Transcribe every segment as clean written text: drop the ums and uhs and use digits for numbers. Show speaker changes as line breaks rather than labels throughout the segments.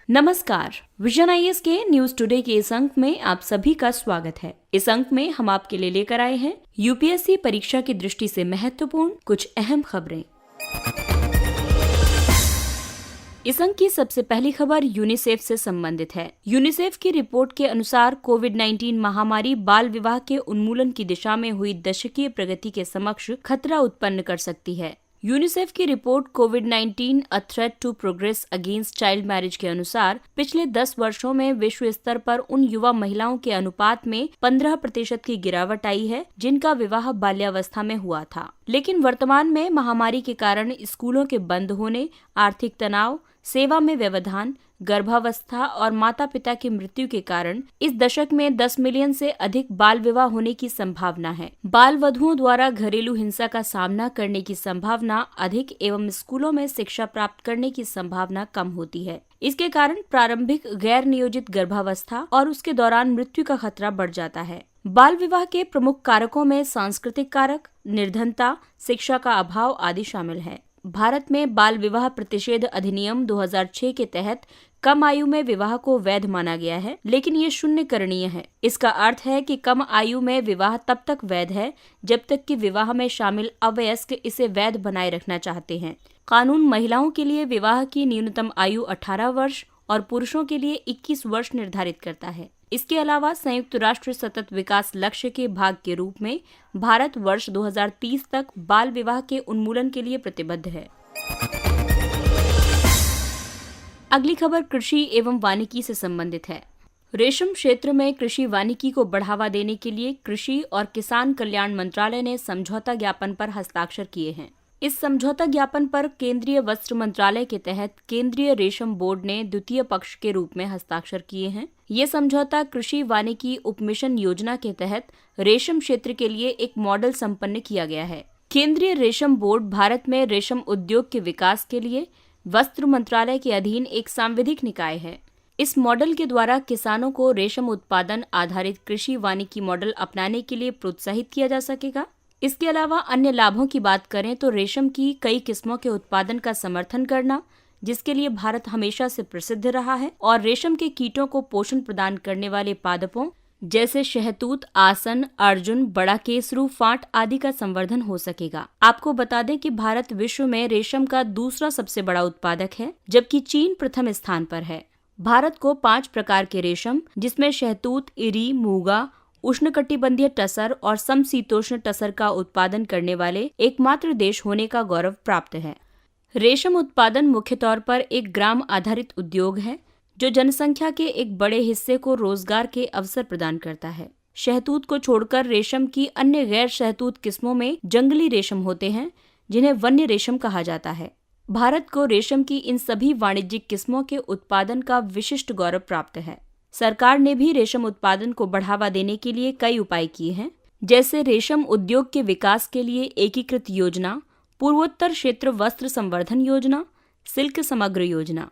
नमस्कार, vision IAS के news today के इस अंक में आप सभी का स्वागत है। इस अंक में हम आपके लिए लेकर आए हैं यूपीएससी परीक्षा की दृष्टि से महत्वपूर्ण कुछ अहम खबरें। इस अंक की सबसे पहली खबर यूनिसेफ से संबंधित है। यूनिसेफ की रिपोर्ट के अनुसार कोविड-19 महामारी बाल विवाह के उन्मूलन की दिशा में हुई दशकीय प्रगति के समक्ष खतरा उत्पन्न कर सकती है। यूनिसेफ की रिपोर्ट कोविड-19 a threat to progress against child marriage के अनुसार पिछले 10 वर्षों में विश्व स्तर पर उन युवा महिलाओं के अनुपात में 15% की गिरावट आई है जिनका विवाह बाल्यावस्था में हुआ था। लेकिन वर्तमान में महामारी के कारण स्कूलों के बंद होने, आर्थिक तनाव, सेवा में व्यवधान, गर्भावस्था और माता पिता की मृत्यु के कारण इस दशक में 10 मिलियन से अधिक बाल विवाह होने की संभावना है। बाल वधुओं द्वारा घरेलू हिंसा का सामना करने की संभावना अधिक एवं स्कूलों में शिक्षा प्राप्त करने की संभावना कम होती है। इसके कारण प्रारंभिक गैर नियोजित गर्भावस्था और उसके दौरान मृत्यु का खतरा बढ़ जाता है। बाल विवाह के प्रमुख कारकों में सांस्कृतिक कारक, निर्धनता, शिक्षा का अभाव आदि शामिल है। भारत में बाल विवाह प्रतिषेध अधिनियम 2006 के तहत कम आयु में विवाह को वैध माना गया है, लेकिन ये शून्यकरणीय है। इसका अर्थ है कि कम आयु में विवाह तब तक वैध है जब तक कि विवाह में शामिल अवयस्क इसे वैध बनाए रखना चाहते हैं। कानून महिलाओं के लिए विवाह की न्यूनतम आयु 18 वर्ष और पुरुषों के लिए 21 वर्ष निर्धारित करता है। इसके अलावा संयुक्त राष्ट्र सतत विकास लक्ष्य के भाग के रूप में भारत वर्ष 2030 तक बाल विवाह के उन्मूलन के लिए प्रतिबद्ध है। अगली खबर कृषि एवं वानिकी से संबंधित है। रेशम क्षेत्र में कृषि वानिकी को बढ़ावा देने के लिए कृषि और किसान कल्याण मंत्रालय ने समझौता ज्ञापन पर हस्ताक्षर किए हैं। इस समझौता ज्ञापन पर केंद्रीय वस्त्र मंत्रालय के तहत केंद्रीय रेशम बोर्ड ने द्वितीय पक्ष के रूप में हस्ताक्षर किए हैं। ये समझौता कृषि वानिकी उपमिशन योजना के तहत रेशम क्षेत्र के लिए एक मॉडल संपन्न किया गया है। केंद्रीय रेशम बोर्ड भारत में रेशम उद्योग के विकास के लिए वस्त्र मंत्रालय के अधीन एक सांविधिक निकाय है। इस मॉडल के द्वारा किसानों को रेशम उत्पादन आधारित कृषि वानिकी मॉडल अपनाने के लिए प्रोत्साहित किया जा सकेगा। इसके अलावा अन्य लाभों की बात करें तो रेशम की कई किस्मों के उत्पादन का समर्थन करना, जिसके लिए भारत हमेशा से प्रसिद्ध रहा है, और रेशम के कीटों को पोषण प्रदान करने वाले पादपों जैसे शहतूत, आसन, अर्जुन, बड़ा केसरू, फाट आदि का संवर्धन हो सकेगा। आपको बता दें कि भारत विश्व में रेशम का दूसरा सबसे बड़ा उत्पादक है, जबकि चीन प्रथम स्थान पर है। भारत को 5 प्रकार के रेशम, जिसमें शहतूत, इरी, मूंगा, उष्णकटिबंधीय टसर और समशीतोष्ण टसर का उत्पादन करने वाले एकमात्र देश होने का गौरव प्राप्त है। रेशम उत्पादन मुख्य तौर पर एक ग्राम आधारित उद्योग है जो जनसंख्या के एक बड़े हिस्से को रोजगार के अवसर प्रदान करता है। शहतूत को छोड़कर रेशम की अन्य गैर शहतूत किस्मों में जंगली रेशम होते हैं, जिन्हें वन्य रेशम कहा जाता है। भारत को रेशम की इन सभी वाणिज्यिक किस्मों के उत्पादन का विशिष्ट गौरव प्राप्त है। सरकार ने भी रेशम उत्पादन को बढ़ावा देने के लिए कई उपाय किए हैं, जैसे रेशम उद्योग के विकास के लिए एकीकृत योजना, पूर्वोत्तर क्षेत्र वस्त्र संवर्धन योजना, सिल्क समग्र योजना।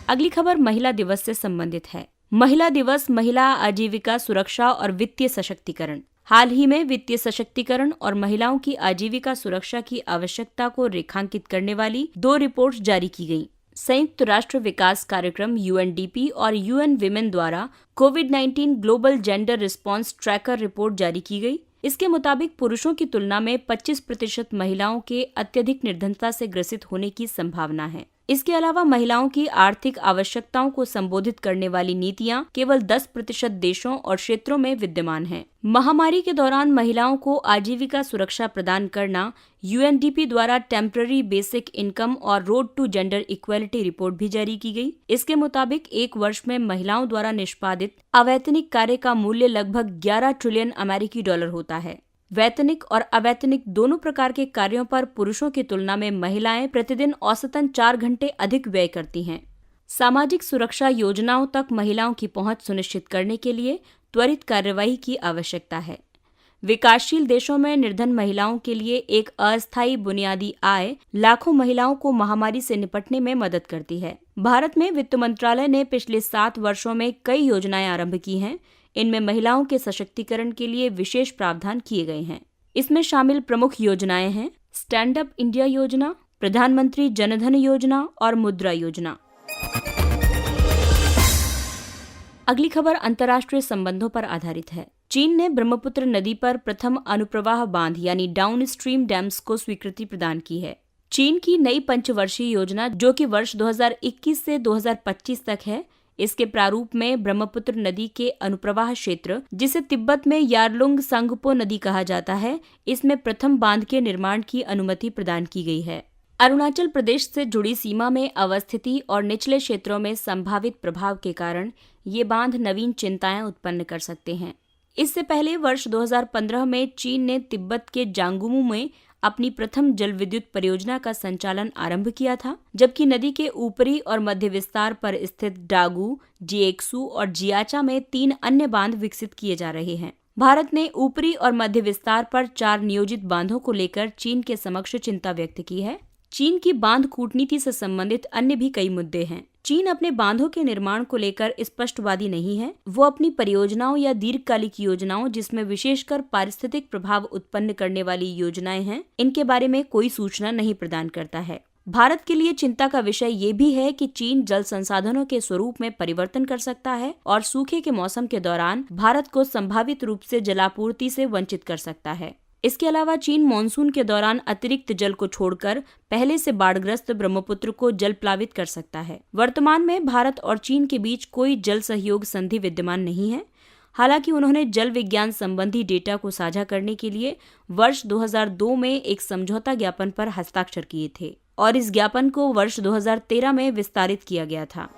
अगली खबर महिला दिवस से संबंधित है। महिला दिवस महिला आजीविका सुरक्षा और वित्तीय सशक्तिकरण। हाल ही में वित्तीय सशक्तिकरण और महिलाओं की आजीविका सुरक्षा की आवश्यकता को रेखांकित करने वाली 2 रिपोर्ट्स जारी की गईं। संयुक्त राष्ट्र विकास कार्यक्रम यूएनडीपी और यूएन विमेन द्वारा कोविड-19 global gender response tracker report जारी की गई। इसके मुताबिक पुरुषों की तुलना में 25% महिलाओं के अत्यधिक निर्धनता से ग्रसित होने की संभावना है। इसके अलावा महिलाओं की आर्थिक आवश्यकताओं को संबोधित करने वाली नीतियां केवल 10% देशों और क्षेत्रों में विद्यमान हैं। महामारी के दौरान महिलाओं को आजीविका सुरक्षा प्रदान करना यूएनडीपी द्वारा टेम्पररी बेसिक इनकम और road to gender equality report भी जारी की गई। इसके मुताबिक एक वर्ष में महिलाओं द्वारा निष्पादित अवैतनिक कार्य का मूल्य लगभग 11 ट्रिलियन अमेरिकी डॉलर होता है। वैतनिक और अवैतनिक दोनों प्रकार के कार्यों पर पुरुषों की तुलना में महिलाएं प्रतिदिन औसतन 4 घंटे अधिक व्यय करती हैं। सामाजिक सुरक्षा योजनाओं तक महिलाओं की पहुंच सुनिश्चित करने के लिए त्वरित कार्यवाही की आवश्यकता है। विकासशील देशों में निर्धन महिलाओं के लिए एक अस्थायी बुनियादी आय लाखों महिलाओं को महामारी से निपटने में मदद करती है। भारत में वित्त मंत्रालय ने पिछले 7 वर्षों में कई योजनाएं आरंभ की हैं। इनमें महिलाओं के सशक्तिकरण के लिए विशेष प्रावधान किए गए हैं। इसमें शामिल प्रमुख योजनाएं हैं स्टैंड अप इंडिया योजना, प्रधानमंत्री जनधन योजना और मुद्रा योजना। अगली खबर अंतर्राष्ट्रीय संबंधों पर आधारित है। चीन ने ब्रह्मपुत्र नदी पर प्रथम अनुप्रवाह बांध यानी डाउन स्ट्रीम डैम्स को स्वीकृति प्रदान की है। चीन की नई पंचवर्षीय योजना, जो कि वर्ष 2021 से 2025 तक है, इसके प्रारूप में ब्रह्मपुत्र नदी के अनुप्रवाह क्षेत्र, जिसे तिब्बत में यारलुंग सांगपो नदी कहा जाता है, इसमें प्रथम बांध के निर्माण की अनुमति प्रदान की गई है। अरुणाचल प्रदेश से जुड़ी सीमा में अवस्थिति और निचले क्षेत्रों में संभावित प्रभाव के कारण ये बांध नवीन चिंताएं उत्पन्न कर सकते हैं। इससे पहले वर्ष 2015 में चीन ने तिब्बत के जांगुमू में अपनी प्रथम जल विद्युत परियोजना का संचालन आरंभ किया था, जबकि नदी के ऊपरी और मध्य विस्तार पर स्थित डागू, जिएक्सू और जियाचा में 3 अन्य बांध विकसित किए जा रहे हैं। भारत ने ऊपरी और मध्य विस्तार पर 4 नियोजित बांधों को लेकर चीन के समक्ष चिंता व्यक्त की है। चीन की बांध कूटनीति से संबंधित अन्य भी कई मुद्दे हैं। चीन अपने बांधों के निर्माण को लेकर स्पष्टवादी नहीं है। वो अपनी परियोजनाओं या दीर्घकालिक योजनाओं, जिसमें विशेषकर पारिस्थितिक प्रभाव उत्पन्न करने वाली योजनाएं हैं, इनके बारे में कोई सूचना नहीं प्रदान करता है। भारत के लिए चिंता का विषय ये भी है कि चीन जल संसाधनों के स्वरूप में परिवर्तन कर सकता है और सूखे के मौसम के दौरान भारत को संभावित रूप से जलापूर्ति से वंचित कर सकता है। इसके अलावा चीन मानसून के दौरान अतिरिक्त जल को छोड़कर पहले से बाढ़ग्रस्त ब्रह्मपुत्र को जल प्लावित कर सकता है। वर्तमान में भारत और चीन के बीच कोई जल सहयोग संधि विद्यमान नहीं है। हालांकि उन्होंने जल विज्ञान संबंधी डेटा को साझा करने के लिए वर्ष 2002 में एक समझौता ज्ञापन पर हस्ताक्षर किए थे और इस ज्ञापन को वर्ष 2013 में विस्तारित किया गया था।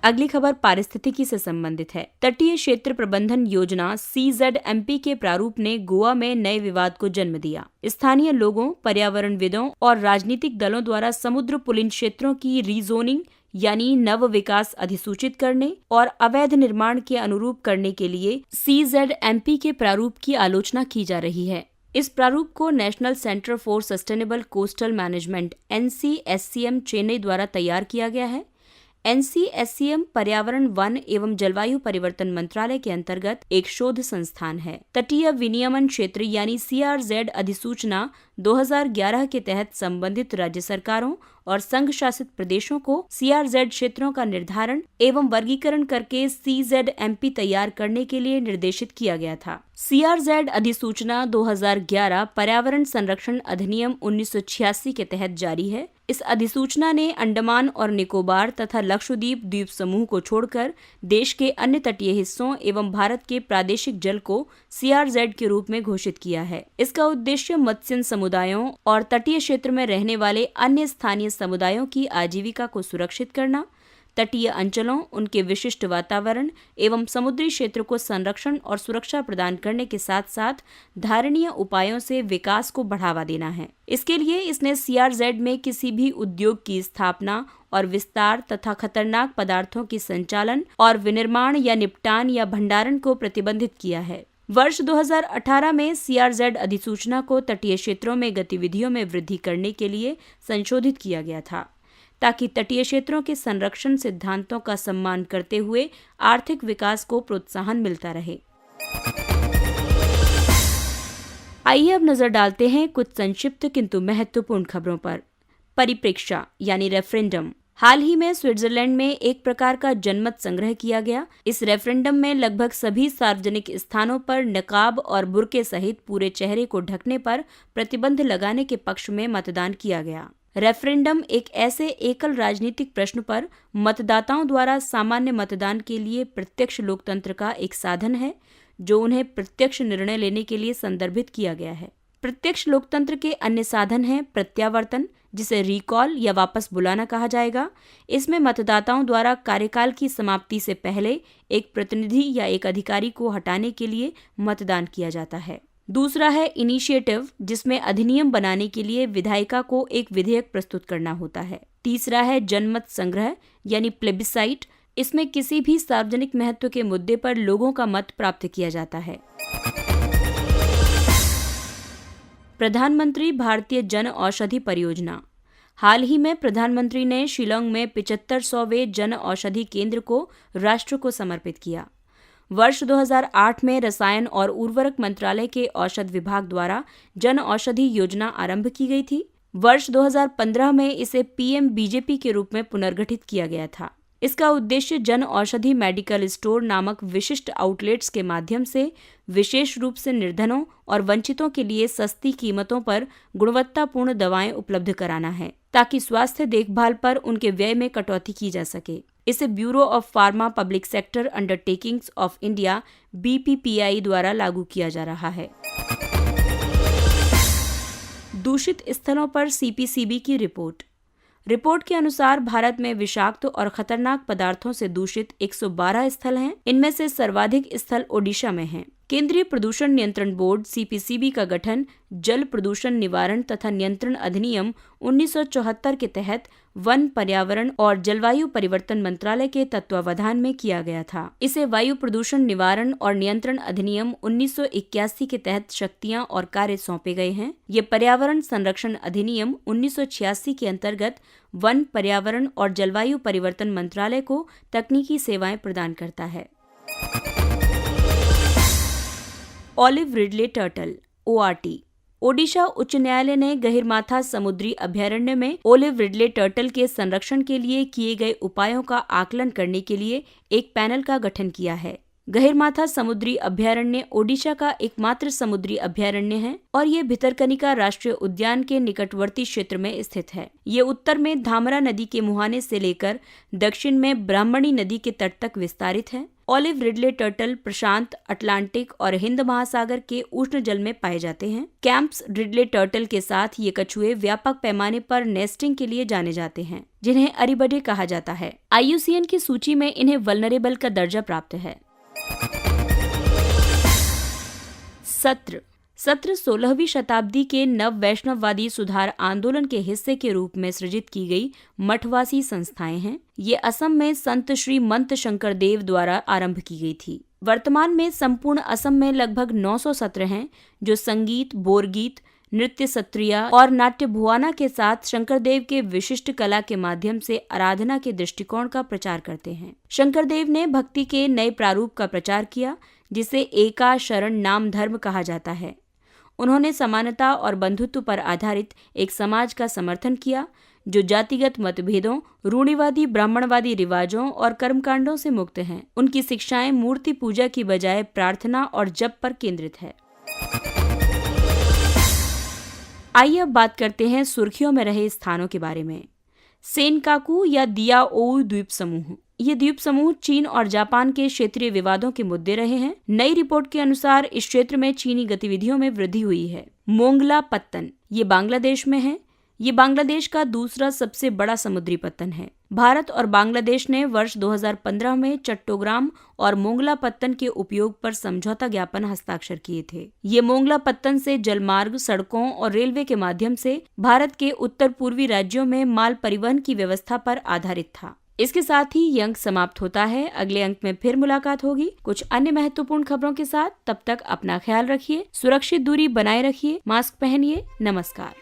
अगली खबर पारिस्थितिकी से संबंधित है। तटीय क्षेत्र प्रबंधन योजना CZMP के प्रारूप ने गोवा में नए विवाद को जन्म दिया। स्थानीय लोगों, पर्यावरणविदों और राजनीतिक दलों द्वारा समुद्र पुलिन क्षेत्रों की रीजोनिंग यानी नव विकास अधिसूचित करने और अवैध निर्माण के अनुरूप करने के लिए CZMP के प्रारूप की आलोचना की जा रही है। इस प्रारूप को national centre for sustainable coastal management NCSCM Chennai द्वारा तैयार किया गया है। NCSCM पर्यावरण, वन एवं जलवायु परिवर्तन मंत्रालय के अंतर्गत एक शोध संस्थान है। तटीय विनियमन क्षेत्र यानी CRZ अधिसूचना 2011 के तहत संबंधित राज्य सरकारों और संघ शासित प्रदेशों को CRZ क्षेत्रों का निर्धारण एवं वर्गीकरण करके CZMP तैयार करने के लिए निर्देशित किया गया था। CRZ अधिसूचना 2011 पर्यावरण संरक्षण अधिनियम 1986 के तहत जारी है। इस अधिसूचना ने अंडमान और निकोबार तथा लक्षद्वीप द्वीप समूह को छोड़कर देश के अन्य तटीय हिस्सों एवं भारत के प्रादेशिक जल को CRZ के रूप में घोषित किया है। इसका उद्देश्य मत्स्य समुदायों और तटीय क्षेत्र में रहने वाले अन्य स्थानीय समुदायों की आजीविका को सुरक्षित करना, तटीय अंचलों, उनके विशिष्ट वातावरण एवं समुद्री क्षेत्र को संरक्षण और सुरक्षा प्रदान करने के साथ साथ धारणीय उपायों से विकास को बढ़ावा देना है। इसके लिए इसने CRZ में किसी भी उद्योग की स्थापना और विस्तार तथा खतरनाक पदार्थों की संचालन और विनिर्माण या निपटान या भंडारण को प्रतिबंधित किया है। वर्ष 2018 में CRZ अधिसूचना को तटीय क्षेत्रों में गतिविधियों में वृद्धि करने के लिए संशोधित किया गया था, ताकि तटीय क्षेत्रों के संरक्षण सिद्धांतों का सम्मान करते हुए आर्थिक विकास को प्रोत्साहन मिलता रहे। आइए अब नजर डालते हैं कुछ संक्षिप्त किंतु महत्वपूर्ण खबरों पर। परिप्रेक्ष्य यानी रेफरेंडम। हाल ही में स्विट्जरलैंड में एक प्रकार का जनमत संग्रह किया गया। इस रेफरेंडम में लगभग सभी सार्वजनिक स्थानों पर नकाब और बुर्के सहित पूरे चेहरे को ढकने पर प्रतिबंध लगाने के पक्ष में मतदान किया गया। रेफरेंडम एक ऐसे एकल राजनीतिक प्रश्न पर मतदाताओं द्वारा सामान्य मतदान के लिए प्रत्यक्ष लोकतंत्र का एक साधन है, जो उन्हें प्रत्यक्ष निर्णय लेने के लिए संदर्भित किया गया है। प्रत्यक्ष लोकतंत्र के अन्य साधन हैं प्रत्यावर्तन, जिसे रिकॉल या वापस बुलाना कहा जाएगा। इसमें मतदाताओं द्वारा कार्यकाल की समाप्ति से पहले एक प्रतिनिधि या एक अधिकारी को हटाने के लिए मतदान किया जाता है। दूसरा है इनिशिएटिव, जिसमें अधिनियम बनाने के लिए विधायिका को एक विधेयक प्रस्तुत करना होता है। तीसरा है जनमत संग्रह यानी प्लेबिसाइट। इसमें किसी भी सार्वजनिक महत्व के मुद्दे पर लोगों का मत प्राप्त किया जाता है। प्रधानमंत्री भारतीय जन औषधि परियोजना। हाल ही में प्रधानमंत्री ने शिलांग में 7500वें जन औषधि केंद्र को राष्ट्र को समर्पित किया। वर्ष 2008 में रसायन और उर्वरक मंत्रालय के औषध विभाग द्वारा जन औषधि योजना आरंभ की गई थी। वर्ष 2015 में इसे पीएम बीजेपी के रूप में पुनर्गठित किया गया था। इसका उद्देश्य जन औषधि मेडिकल स्टोर नामक विशिष्ट आउटलेट्स के माध्यम से विशेष रूप से निर्धनों और वंचितों के लिए सस्ती कीमतों पर गुणवत्तापूर्ण दवाएं उपलब्ध कराना है, ताकि स्वास्थ्य देखभाल पर उनके व्यय में कटौती की जा सके। इसे bureau of pharma public sector undertakings of India BPPI द्वारा लागू किया जा रहा है। दूषित स्थलों पर CPCB की रिपोर्ट के अनुसार भारत में विषाक्त और खतरनाक पदार्थों से दूषित 112 स्थल हैं। इनमें से सर्वाधिक स्थल ओडिशा में हैं। केंद्रीय प्रदूषण नियंत्रण बोर्ड CPCB का गठन जल प्रदूषण निवारण तथा नियंत्रण अधिनियम 1974 के तहत वन, पर्यावरण और जलवायु परिवर्तन मंत्रालय के तत्वावधान में किया गया था। इसे वायु प्रदूषण निवारण और नियंत्रण अधिनियम 1981 के तहत शक्तियां और कार्य सौंपे गए हैं। ये पर्यावरण संरक्षण अधिनियम 1986 के अंतर्गत वन, पर्यावरण और जलवायु परिवर्तन मंत्रालय को तकनीकी सेवाएं प्रदान करता है। Olive Ridley turtle ORT। Odisha उच्च न्यायालय ने गहिरमाथा समुद्री अभयारण्य में ओलिव रिडले टर्टल के संरक्षण के लिए किए गए उपायों का आकलन करने के लिए एक पैनल का गठन किया है। गहिरमाथा समुद्री अभयारण्य ओडिशा का एकमात्र समुद्री अभयारण्य है और ये भितरकनिका राष्ट्रीय उद्यान के निकटवर्ती क्षेत्र में स्थित है। ये उत्तर में धामरा नदी के मुहाने से लेकर दक्षिण में ब्राह्मणी नदी के तट तक विस्तारित है। ऑलिव रिडले टर्टल प्रशांत, अटलांटिक और हिंद महासागर के उष्ण जल में पाए जाते हैं। कैंप्स रिडले टर्टल के साथ ये कछुए व्यापक पैमाने पर नेस्टिंग के लिए जाने जाते हैं, जिन्हें अरीबडे कहा जाता है। IUCN की सूची में इन्हें वल्नरेबल का दर्जा प्राप्त है। सत्र 16वीं शताब्दी के नव वैष्णववादी सुधार आंदोलन के हिस्से के रूप में सृजित की गई मठवासी संस्थाएं हैं। ये असम में संत श्री मंत शंकर देव द्वारा आरंभ की गई थी। वर्तमान में संपूर्ण असम में लगभग 900 सत्र हैं, जो संगीत, बोरगीत, नृत्य सत्रिया और नाट्य भुआना के साथ शंकरदेव के विशिष्ट कला के माध्यम से आराधना के दृष्टिकोण का प्रचार करते हैं। शंकरदेव ने भक्ति के नए प्रारूप का प्रचार किया, जिसे एका शरण नाम धर्म कहा जाता है। उन्होंने समानता और बंधुत्व पर आधारित एक समाज का समर्थन किया, जो जातिगत मतभेदों, रूढ़िवादी ब्राह्मणवादी रिवाजों और कर्मकांडों से मुक्त हैं। उनकी शिक्षाएं मूर्ति पूजा की बजाय प्रार्थना और जप पर केंद्रित है। आइए अब बात करते हैं सुर्खियों में रहे स्थानों के बारे में। सेनकाकू या दियाओउ द्वीप समूह। ये द्वीप समूह चीन और जापान के क्षेत्रीय विवादों के मुद्दे रहे हैं। नई रिपोर्ट के अनुसार इस क्षेत्र में चीनी गतिविधियों में वृद्धि हुई है। मोंगला पत्तन, ये बांग्लादेश में है। ये बांग्लादेश का दूसरा सबसे बड़ा समुद्री पत्तन है। भारत और बांग्लादेश ने वर्ष 2015 में चट्टोग्राम और मोंगला पत्तन के उपयोग पर समझौता ज्ञापन हस्ताक्षर किए थे। ये मोंगला पत्तन से जलमार्ग, सड़कों और रेलवे के माध्यम से भारत के उत्तर पूर्वी राज्यों में माल परिवहन की व्यवस्था पर आधारित था। इसके साथ ही ये अंक समाप्त होता है। अगले अंक में फिर मुलाकात होगी कुछ अन्य महत्वपूर्ण खबरों के साथ। तब तक अपना ख्याल रखिए, सुरक्षित दूरी बनाए रखिए, मास्क पहनिए। नमस्कार।